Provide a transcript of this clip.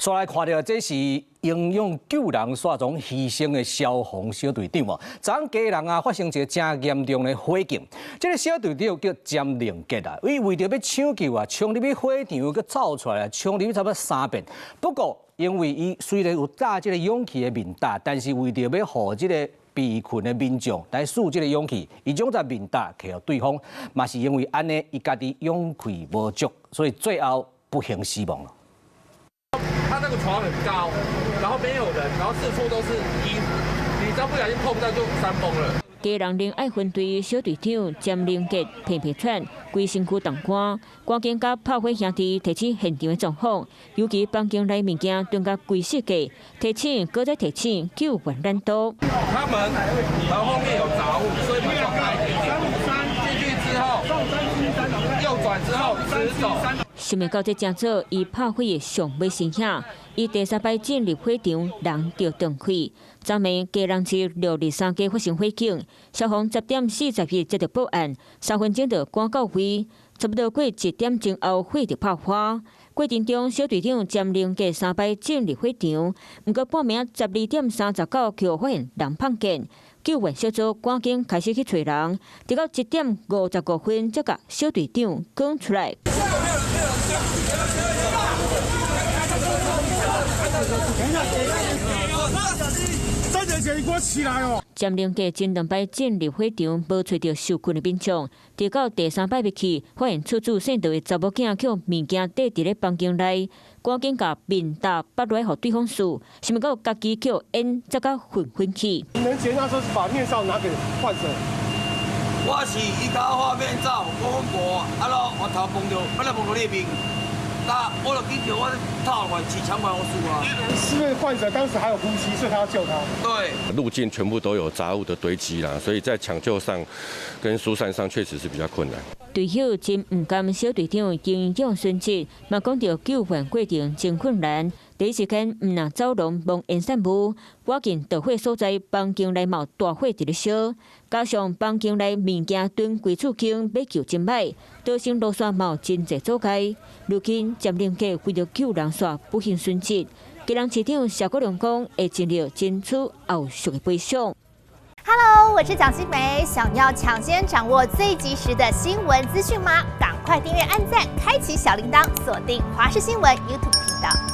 所来看到，这是英勇救人煞中牺牲的消防小队长哦。昨昏家人啊，发生一个真严重的火警。这个小队长叫詹灵杰啊，伊为着要抢救啊，冲入去火场，佮走出来啊，冲入去差不多3遍。不过，因为伊虽然有打这个勇气的面打，但是为着要护这个被困的民众来树这个勇气，伊总在面打克互对方，嘛是因为安尼，伊家己勇气无足，所以最后不幸死亡了。 他那个床很高，然后没有人，然后四处都是衣服，你只要不小心碰到就山崩了。家人另爱分队小队长詹灵杰皮皮喘，规身躯冻干，赶紧甲炮火兄弟提醒现场的状况，尤其房间内物件顿甲规世界，提醒搁再提醒救援难度。他们后面有杂物，所以门要开一点。进去之后，右转之后直走。 想袂到这正早，伊炮火的上尾声响，伊第3摆进入火场，人就断开。昨暝家人市623街发生火警，消防10点42接到报案，3分钟就赶到位，差不多过1点钟后火就爆发。过程中，小队长占领计3摆进入火场，不过半暝12点39却发现人碰见。 救援小组赶紧开始去找人，直到1点55分才甲小队长赶出来。占领街前2摆进入火场，无找到受困的民众，直到第3摆入去，发现处处渗透的查某囝叫物件缀伫咧房间内，赶紧甲面打bắt来互对方输，想袂到家己叫烟才甲混去。你们前那时候是把面罩拿给患者。我是伊甲我面罩，我无，我头碰到，本来碰到你面。 我就紧叫我套完起枪把我输啊！是因为患者当时还有呼吸，所以他要救他。对，路径全部都有杂物的堆积啦，所以在抢救上跟疏散上确实是比较困难。队友真唔甘小队长英勇殉职，嘛讲到救援过程真困难。第一时间唔能走廊望烟散雾，赶紧到火所在房间内冒大火伫咧烧，加上房间内物件蹲规处间要救真歹，导成路线冒真侪阻碍。如今占领街为了救人煞不幸殉职，家人市长邵国良讲会尽力争取后续的赔偿。 Hello， 我是蒋欣梅。想要抢先掌握最及时的新闻资讯吗？赶快订阅、按赞、开启小铃铛，锁定华视新闻 YouTube 频道。